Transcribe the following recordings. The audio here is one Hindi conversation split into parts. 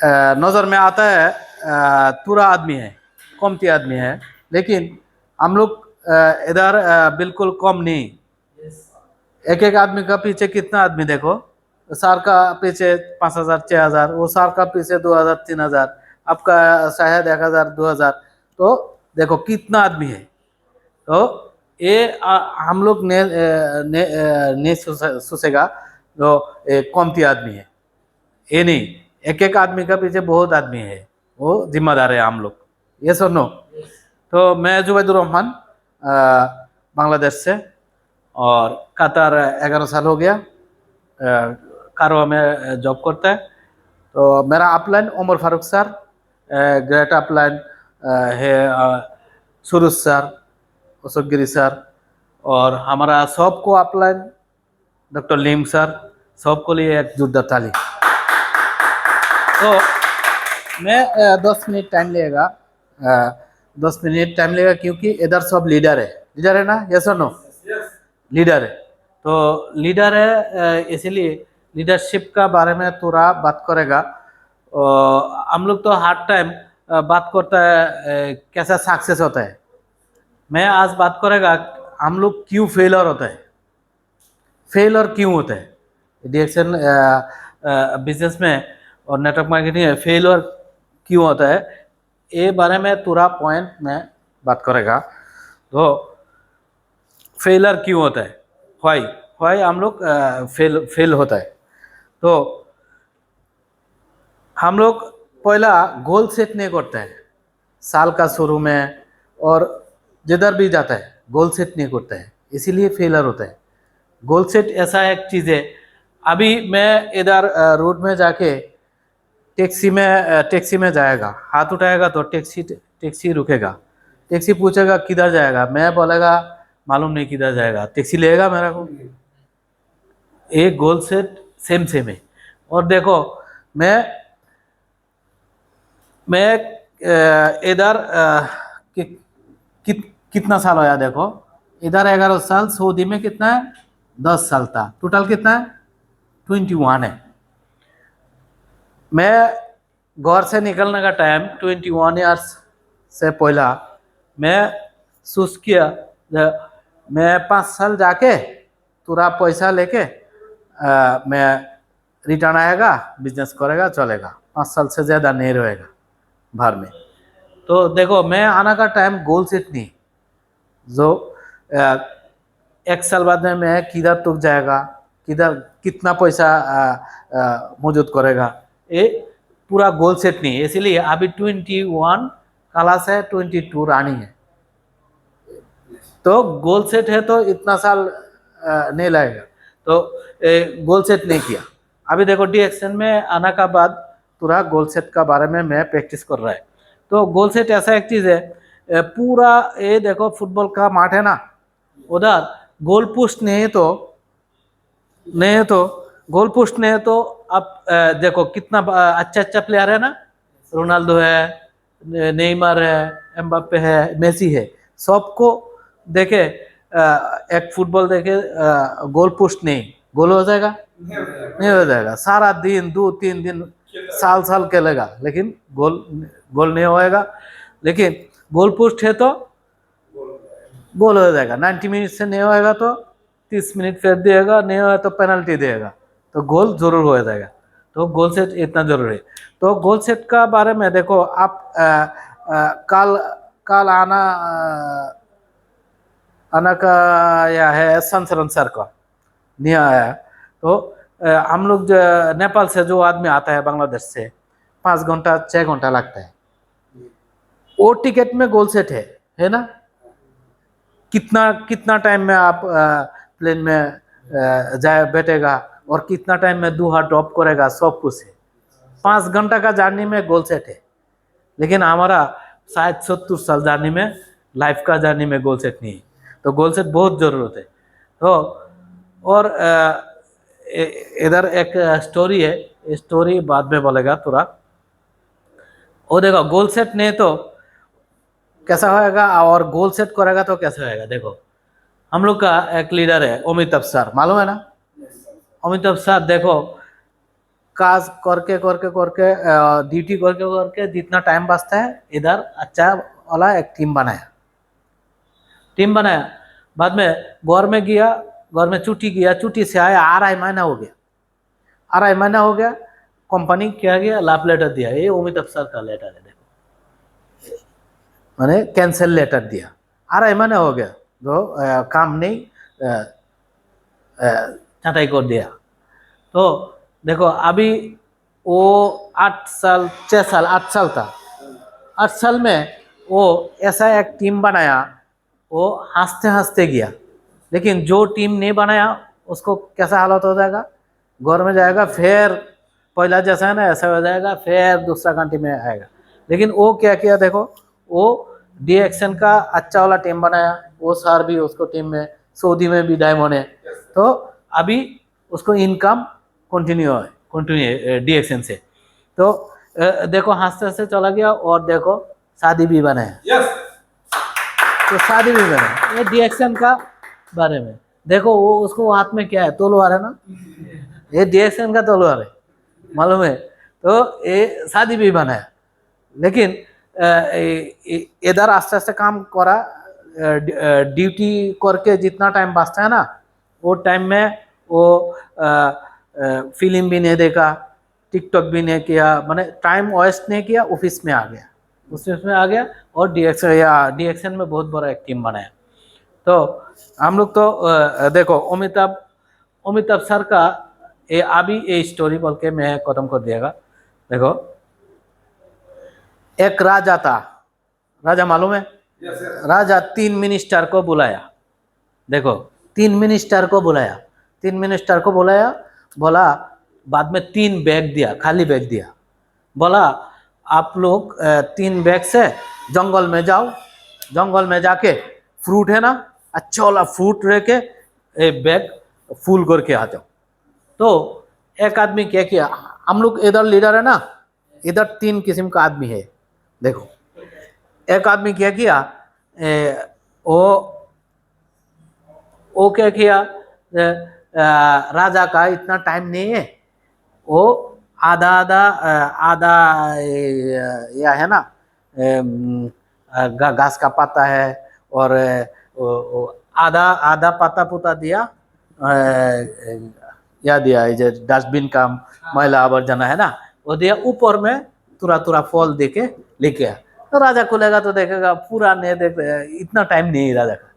नज़र में आता है पूरा आदमी है, कमती आदमी है, लेकिन हम लोग इधर बिल्कुल कम नहीं। एक एक आदमी का पीछे कितना आदमी देखो, सार का पीछे 5,000 6,000, वो सार का पीछे 2,000 3,000, आपका शायद 1,000 2,000। तो देखो कितना आदमी है। तो ये हम लोग नहीं सोचेगा जो कमती आदमी है, ये नहीं। एक एक आदमी का पीछे बहुत आदमी है, वो जिम्मेदार है हम लोग। ये सुनो। तो मैं जुबैदुर रहमान, बांग्लादेश से, और कतार 11 साल हो गया, कारवा में जॉब करता है। तो मेरा upline Umar Farooq sir, great upline है सुरुज सर, अशोक गिरी सर, और हमारा सबको अपलाइन डॉक्टर लीम सर, सबको लिए एक जोरदार ताली। तो मैं 10 मिनट टाइम लगेगा, 10 मिनट टाइम लगेगा, क्योंकि इधर सब लीडर है ना, यस और नो? लीडर है। तो लीडर है, इसीलिए लीडरशिप का बारे में थोड़ा बात करेगा। हम लोग तो हर टाइम बात करता है कैसा सक्सेस होता है। मैं आज बात करेगा हम लोग क्यों फेलर होता है, फेलर क्यों होता है डिएक्शन बिजनेस में और नेटवर्क मार्केटिंग में फेलर क्यों होता है, ये बारे में पूरा पॉइंट में बात करेगा। तो फेलर क्यों होता है, वाई हम लोग फेल होता है। तो हम लोग पहला गोल सेट नहीं करते हैं साल का शुरू में, और जिधर भी जाता है गोल सेट नहीं करता है, इसीलिए फेलर होता है। गोल सेट ऐसा एक चीज़ है। अभी मैं इधर रोड में जाके टैक्सी में जाएगा, हाथ उठाएगा तो टैक्सी रुकेगा, टैक्सी पूछेगा किधर जाएगा, मैं बोलेगा मालूम नहीं किधर जाएगा, टैक्सी लेगा मेरा को। एक गोल सेट सेम है। और देखो मैं इधर कितना साल होया, देखो इधर 11 साल, सऊदी में कितना है 10 साल था, टोटल कितना है 21 है। मैं घर से निकलने का टाइम 21 ईयर्स से पहला मैं सोच किया मैं 5 साल जाके पूरा पैसा लेके मैं रिटर्न आएगा, बिजनेस करेगा, चलेगा, 5 साल से ज़्यादा नहीं रहेगा बाहर में। तो देखो मैं आने का टाइम गोल सेट नहीं, जो 1 साल बाद में मैं किधर तक जाएगा, किधर कितना पैसा मौजूद करेगा, ये पूरा गोल सेट नहीं है। इसीलिए अभी 21 क्लास है, 22 रानी है। तो गोल सेट है तो इतना साल नहीं लगेगा। तो गोल सेट नहीं किया। अभी देखो डीएक्शन में आने का बाद पूरा गोल सेट का बारे में मैं प्रैक्टिस कर रहा है। तो गोल सेट ऐसा एक चीज़ है, पूरा ये देखो फुटबॉल का माठ है ना, उधर गोल पोस्ट नहीं है तो गोल पोस्ट नहीं है तो आप देखो कितना अच्छा प्लेयर है ना, रोनाल्डो है, नेइमर है, एम्बाप्पे है, मेसी है, सबको देखे एक फुटबॉल देखे गोल पोस्ट नहीं, गोल हो जाएगा नहीं हो जाएगा, सारा दिन 2-3 दिन साल खेलेगा, लेकिन गोल नहीं होएगा। लेकिन गोल पोस्ट है तो गोल हो जाएगा। 90 मिनट से नहीं होएगा तो 30 मिनट फिर देगा, नहीं होगा तो पेनल्टी देगा, तो गोल जरूर हो जाएगा। तो गोल सेट इतना जरूरी है। तो गोल सेट का बारे में देखो आप कल आना का या है संसरण सर का नहीं आया। तो हम लोग नेपाल से जो आदमी आता है बांग्लादेश से 5 घंटा 6 घंटा लगता है, वो टिकट में गोल सेट है ना। कितना टाइम में आप प्लेन में जाए बैठेगा और कितना टाइम में दोहा ड्रॉप करेगा, सब कुछ है। 5 घंटा का जर्नी में गोल सेट है। लेकिन हमारा शायद 70 साल जर्नी में, लाइफ का जर्नी में गोल सेट नहीं है। तो गोल सेट बहुत ज़रूरत है। तो और इधर एक स्टोरी है, स्टोरी बाद में बोलेगा थोड़ा। वो देखो गोल सेट नहीं तो कैसा होएगा, और गोल सेट करेगा तो कैसे होएगा। देखो हम लोग का एक लीडर है अमिताभ सर, मालूम है ना? अमिताभ सर देखो काज करके करके करके ड्यूटी करके करके जितना टाइम बचता है इधर अच्छा वाला एक टीम बनाया। बाद में घर में गया, घर में छुट्टी गया, छुट्टी से आया, 2.5 महीना हो गया, 2.5 महीना हो गया, कंपनी क्या गया लाभ लेटर दिया, ये उम्मीद अफसर का लेटर है, देखो मैंने कैंसिल लेटर दिया, 2.5 महीना हो गया, तो काम नहीं छटाई कर दिया। तो देखो अभी वो 8 साल 6 साल 8 साल था, 8 साल में वो ऐसा एक टीम बनाया, वो हंसते हंसते गया, लेकिन जो टीम नहीं बनाया उसको कैसा हालत हो जाएगा, घर में जाएगा, फिर पहला जैसा है ना ऐसा हो जाएगा, फिर दूसरा कंट्री में आएगा। लेकिन वो क्या किया देखो, वो डी एक्शन का अच्छा वाला टीम बनाया, वो सर भी उसको टीम में, सऊदी में भी डायमंड है, तो अभी उसको इनकम कंटिन्यू डी एक्शन से। तो देखो हंसते हंसते चला गया, और देखो शादी भी बनाया। तो शादी भी बनाया, ये डी एक्शन का बारे में देखो, वो उसको हाथ में क्या है, तलवार है ना, ये डी एक्शन का तलवार है, मालूम है। तो ये शादी भी बनाया, लेकिन इधर आस्ते आस्ते काम करा, ड्यूटी करके जितना टाइम बचता है ना, वो टाइम में वो फिल्म भी नहीं देखा, टिकटॉक भी नहीं किया, मैंने टाइम वेस्ट नहीं किया, ऑफिस में आ गया, उसमें आ गया, और डीएक्शन में बहुत बड़ा एक टीम बनाया। तो हम लोग तो देखो अमिताभ सर का ये अभी ये स्टोरी बोल के मैं खत्म कर दिएगा। देखो एक राजा था, राजा मालूम है, राजा 3 मिनिस्टर को बुलाया, देखो 3 मिनिस्टर को बुलाया, 3 मिनिस्टर को बुलाया, बोला बाद में 3 बैग दिया, खाली बैग दिया, बोला आप लोग 3 बैग से जंगल में जाओ, जंगल में जाके फ्रूट है ना, अच्छा वाला फ्रूट रह के बैग फुल करके आ जाओ। तो एक आदमी क्या किया, हम लोग इधर लीडर है ना, इधर 3 किस्म का आदमी है, देखो एक आदमी क्या किया, वो क्या किया, राजा का इतना टाइम नहीं है, वो आधा आधा आधा या है ना घास का पत्ता है, और आधा आधा पत्ता पुता दिया, या दिया जो डस्टबिन का मैला आवर्जना है ना, वो दिया, ऊपर में तुरा तुरा फल देके लेके आया। तो राजा खुलेगा तो देखेगा, पूरा नहीं देख, इतना टाइम नहीं है राजा का,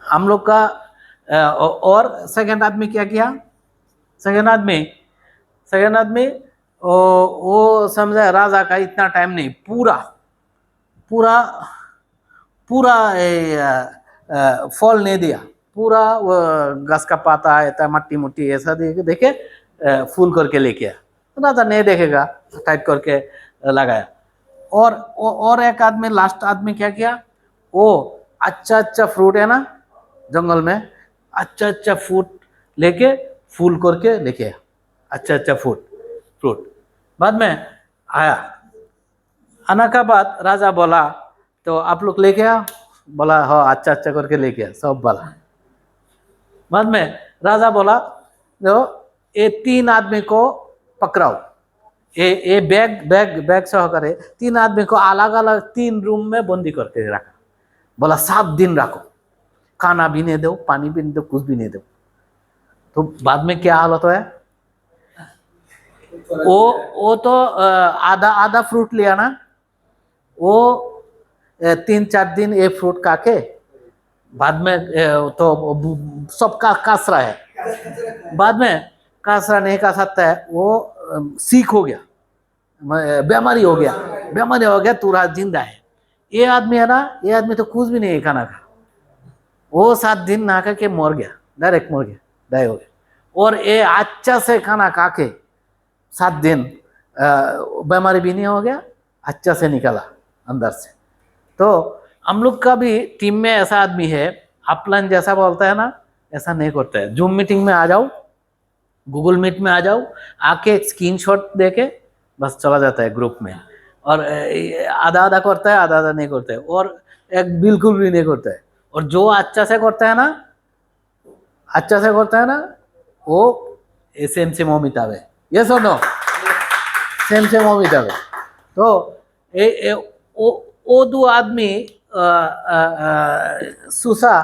हम लोग का। और सेकंड आदमी क्या किया, सेकंड आदमी वो समझा राजा का इतना टाइम नहीं, पूरा पूरा पूरा फल नहीं दिया, पूरा घास का पाता है, मट्टी मुट्टी ऐसा देखे फूल करके लेके आया, तो राजा नहीं देखेगा, टाइट करके लगाया। और एक आदमी, लास्ट आदमी क्या किया, वो अच्छा अच्छा फ्रूट है ना जंगल में, अच्छा अच्छा फ्रूट लेके फूल करके लेके आया, अच्छा अच्छा फ्रूट। बाद में आया, आने का बाद राजा बोला तो आप लोग लेके आ, बोला हाँ अच्छा अच्छा करके लेके आ सब बोला। बाद में राजा बोला जो ये 3 आदमी को पकड़ाओ, ये बैग सहकारे 3 आदमी को अलग अलग 3 रूम में बंदी करके रखा, बोला 7 दिन रखो, खाना भी नहीं दो, पानी भी नहीं दो, कुछ भी नहीं दो। तो बाद में क्या हालत है, वो तो आधा आधा फ्रूट लिया ना, वो 3-4 दिन ये फ्रूट काके, बाद में तो सबका कासरा है, बाद में कासरा नहीं का सकता है, वो सीख हो गया, बीमारी हो गया, पूरा जिंदा है। ये आदमी है ना, ये आदमी तो कुछ भी नहीं खाना खा, वो 7 दिन ना खा के मर गया, डायरेक्ट मर गया, डाई हो गया। और ये अच्छा से खाना खा के 7 दिन बीमारी भी नहीं हो गया, अच्छा से निकला अंदर से। तो हम लोग का भी टीम में ऐसा आदमी है, अपलाइन जैसा बोलता है ना, ऐसा नहीं करता है। जूम मीटिंग में आ जाओ, गूगल मीट में आ जाओ, आके एक स्क्रीनशॉट देके बस चला जाता है ग्रुप में, और आधा आधा करता है, आधा आधा नहीं करता है, और एक बिल्कुल भी नहीं करता है। और जो अच्छा से करता है ना, वो एसएमसी अमिताभ है, यस और नो, सेम सेम हो भी जावे। तो ओ दो आदमी सुसा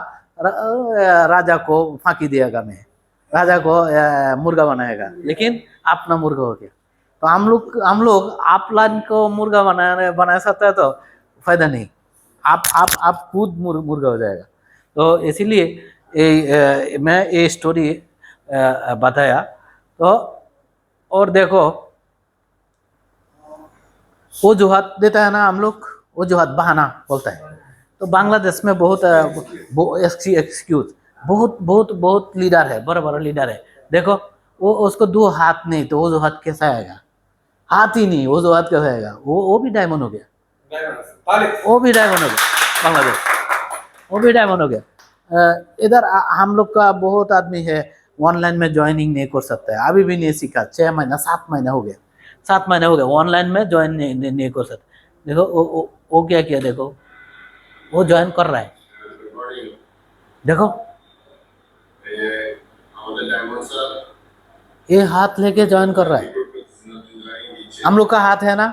राजा को फांकी दिएगा, मैं राजा को मुर्गा बनाएगा, लेकिन अपना मुर्गा हो गया। तो हम लोग आप लाइन को मुर्गा बना सकते हैं, तो फायदा नहीं, आप खुद मुर्गा हो जाएगा। तो इसीलिए मैं ये स्टोरी बताया। तो और देखो, वजूहत देता है ना हम लोग, वजूहत बहाना बोलता है। तो बांग्लादेश में बहुत एक्सक्यूज, बहुत बहुत बहुत लीडर है, बड़ा बड़ा लीडर है। देखो वो उसको दो हाथ नहीं, तो वजूहत कैसा आएगा? हाथ ही नहीं, वजूहत कैसा आएगा? वो भी डायमंड हो गया, वो भी डायमंड हो गया बांग्लादेश, वो भी डायमंड हो गया। इधर हम लोग का बहुत आदमी है ऑनलाइन में ज्वाइनिंग नहीं कर सकता है, अभी भी नहीं सीखा। 6 महीना 7 महीना हो गया, 7 महीने हो गए ऑनलाइन में ज्वाइन नहीं कर सकते। देखो वो क्या किया, देखो वो ज्वाइन कर रहा है, देखो ये हाथ लेके ज्वाइन कर रहा है। हम लोग का हाथ है ना,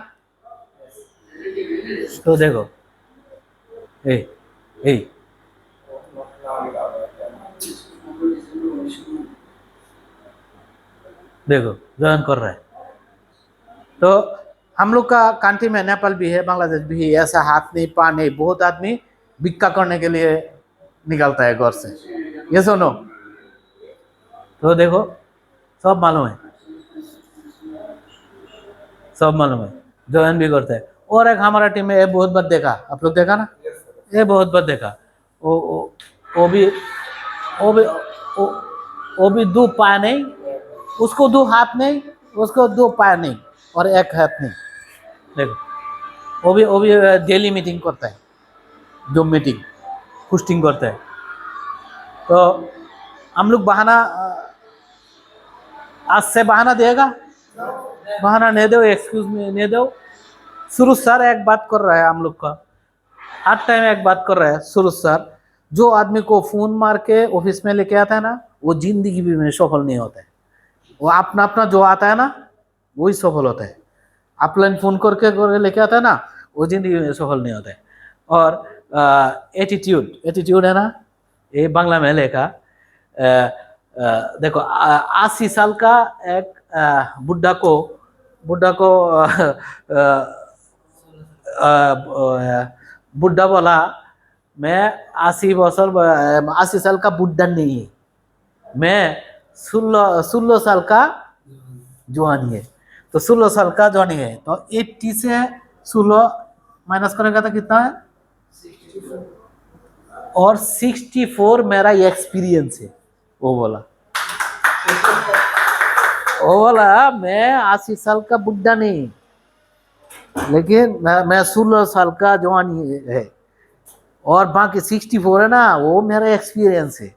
तो देखो ए ए देखो ज्वाइन कर रहा है। तो हम लोग का कंट्री में, नेपाल भी है, बांग्लादेश भी है, ऐसा हाथ नहीं पा नहीं, बहुत आदमी भिक्का करने के लिए निकलता है घर से, ये सुनो। तो देखो सब मालूम है, सब मालूम है, ज्वाइन भी करता है। और एक हमारा टीम में, ये बहुत बार देखा, आप लोग देखा ना, ये बहुत बार देखा। वो भी वो भी वो भी दो पाय नहीं, उसको दो हाथ नहीं, उसको दो पाय नहीं, और एक हाथ नहीं। देखो वो भी डेली मीटिंग करता है, जो मीटिंग होस्टिंग करता है। तो हम लोग बहाना आज से बहाना देगा, बहाना नहीं दो, एक्सक्यूज नहीं दो। सुरुज सर एक बात कर रहा है हम लोग का, हर टाइम एक बात कर रहा है सुरुज सर, जो आदमी को फोन मार के ऑफिस में लेके आता है ना, वो जिंदगी भी में सफल नहीं होता है। वो अपना अपना जो आता है ना, वही सफल होता है। अपलाइन फोन करके लेके आता है ना, वो जिंदगी में सफल नहीं होता है। और एटीट्यूड है ना, ये बांग्ला में लिखा। देखो 80 साल का एक बुढ़ा को बुढ़ा बोला, मैं 80 साल का बुढ़ा नहीं है, मैं 16 साल का जवानी है। तो 16 साल का जवानी है, तो 80 से 16 माइनस करेगा तो कितना है? और 64 मेरा एक्सपीरियंस है। वो बोला मैं 80 साल का बुढ़ा नहीं, लेकिन मैं 16 साल का जवानी है, और बाकी 64 है ना, वो मेरा एक्सपीरियंस है,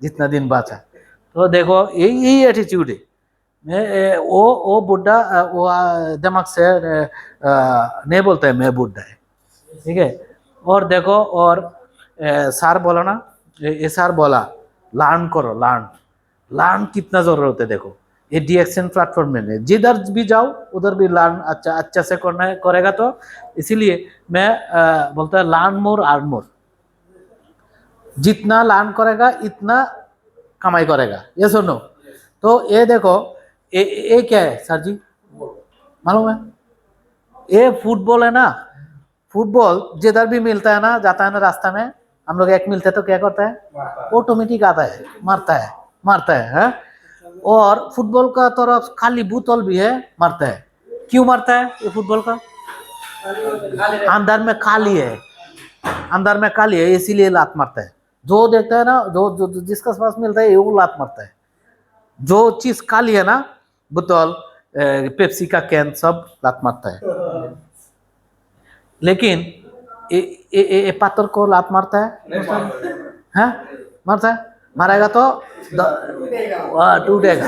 जितना दिन बचा। तो देखो यही एटीट्यूड है। मैं वो बुढ़ा वो दिमाग से नहीं बोलता है मैं बुढ़ा है, ठीक है। और देखो, और सर बोला ना, ये सर बोला लर्न करो, लर्न कितना जरूरत है। देखो ये DXN प्लेटफॉर्म में जिधर भी जाओ उधर भी लर्न अच्छा से करेगा। तो इसीलिए मैं बोलता है लर्न मोर अर्न मोर, जितना लर्न करेगा इतना कमाई करेगा, ये सुनो। तो ये देखो ये क्या है सर जी, मालूम है? ये फुटबॉल है ना, फुटबॉल जिधर भी मिलता है ना, जाता है ना रास्ता में, हम लोग एक मिलते हैं तो क्या करता है? ऑटोमेटिक आता है, मारता है। और फुटबॉल का तरफ खाली बोतल भी है, मारता है। क्यों मारता है ये फुटबॉल का? अंदर में खाली है, इसीलिए लात मारता है। जो देखता है ना, जो जिसका पास मिलता है वो लात मारता है। जो चीज खाली है ना, बोतल, पेप्सी का कैन, सब लात मारता है। लेकिन ये पात्र को लात मारता है, हाँ मारता है, मारेगा तो टूटेगा।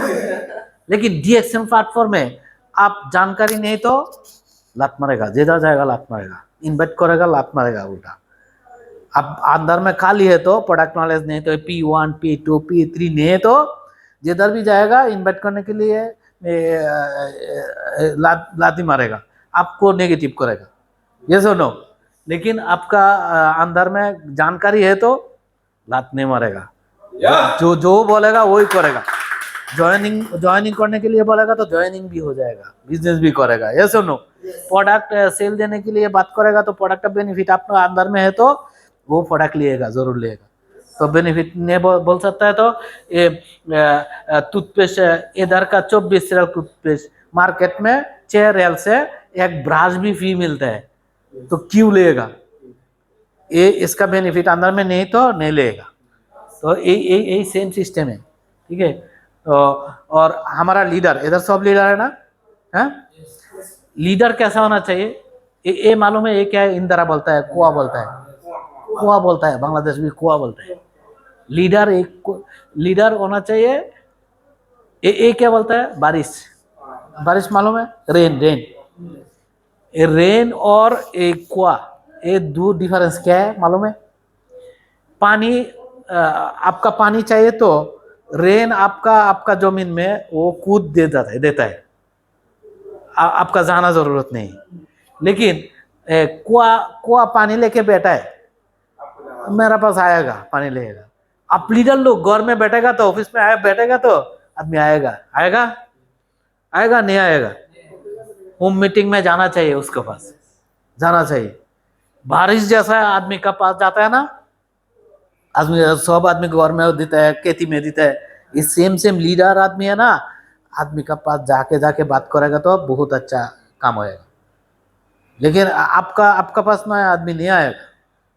लेकिन DXN प्लेटफॉर्म में आप जानकारी नहीं तो लात मारेगा, जिधर जाएगा लात मारेगा, इन्वाइट करेगा लात मारेगा उल्टा। अब अंदर में खाली है तो प्रोडक्ट नॉलेज नहीं तो P1 P2 P3 नहीं है तो जिधर भी जाएगा इन्वाइट करने के लिए लाती मारेगा, आपको नेगेटिव करेगा, ये सुनो। लेकिन आपका अंदर में जानकारी है तो लात नहीं मारेगा, जो जो बोलेगा वही करेगा। ज्वाइनिंग करने के लिए बोलेगा तो ज्वाइनिंग भी हो जाएगा, बिजनेस भी करेगा, ये सुनो। प्रोडक्ट सेल देने के लिए बात करेगा तो प्रोडक्ट का बेनिफिट आपका अंदर में है तो वो प्रोडक्ट लिएगा, जरूर लिएगा। तो बेनिफिट नहीं बोल सकता है तो ये टूथपेस्ट इधर का 24 रियल टूथपेस्ट मार्केट में 6 रियल से एक ब्रश भी फ्री मिलता है, तो क्यों लेगा? ये इसका बेनिफिट अंदर में नहीं तो नहीं लेगा। तो यही सेम सिस्टम है, ठीक है। तो और हमारा लीडर, इधर सब लीडर है ना, है? लीडर कैसा होना चाहिए? ये मालूम है ये क्या है? इंदिरा बोलता है, कुआ बोलता है, कुआ बोलता है, बांग्लादेश में कुआ बोलता है। लीडर एक लीडर होना चाहिए। ये क्या बोलता है? बारिश, बारिश मालूम है? Rain, rain. रेन और एक कुआ, ये दो डिफरेंस क्या है मालूम है? पानी, आपका पानी चाहिए तो रेन आपका जमीन में वो कूद देता है, आपका जाना जरूरत नहीं। लेकिन कुआ पानी लेके बैठा है, मेरा पास आएगा, पानी लेगा। आप लीडर लोग घर में बैठेगा तो ऑफिस में बैठेगा तो आदमी आएगा नहीं आएगा? होम मीटिंग में जाना चाहिए, उसके पास जाना चाहिए। बारिश जैसा आदमी का पास जाता है ना, आदमी सब आदमी घर में देता है, खेती में देता है। ये सेम लीडर आदमी है ना, आदमी का पास जाके बात करेगा तो बहुत अच्छा काम होएगा। लेकिन आपका पास ना आदमी नहीं आएगा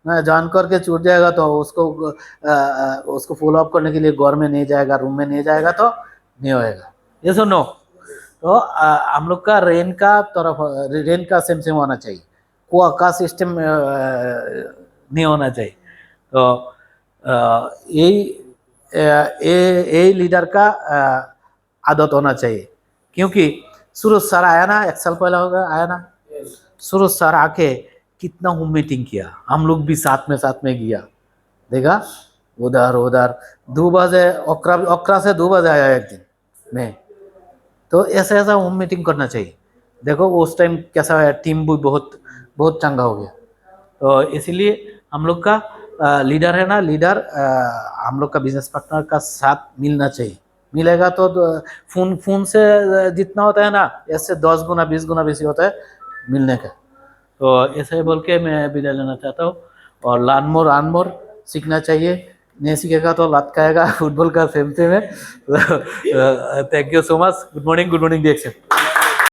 ना, जान करके छूट जाएगा तो उसको फॉलो अप करने के लिए घर में नहीं जाएगा, रूम में नहीं जाएगा तो नहीं होएगा, ये सुनो। तो हम लोग का रेन का सेम होना चाहिए, कुआ का सिस्टम नहीं होना चाहिए। तो यही लीडर का आदत होना चाहिए। क्योंकि सूरज सर आया ना, 1 साल पहले होगा आया ना, सूरज सर आके कितना होम मीटिंग किया, हम लोग भी साथ में गया, देखा उधर 2 बजे, ओकरा से 2 बजे आया एक दिन में। तो ऐसा होम मीटिंग करना चाहिए। देखो उस टाइम कैसा है, टीम भी बहुत चंगा हो गया। तो इसीलिए हम लोग का लीडर है ना, लीडर हम लोग का बिजनेस पार्टनर का साथ मिलना चाहिए। मिलेगा तो फोन से जितना होता है ना, ऐसे 10 गुना 20 गुना बेसी होता है मिलने का। तो ऐसे ही बोल के मैं विदाई लेना चाहता हूँ। और लान मोर सीखना चाहिए, नहीं सीखेगा तो लात खाएगा, फुटबॉल का सेम है। Thank you so much. Good morning डिएक्शन।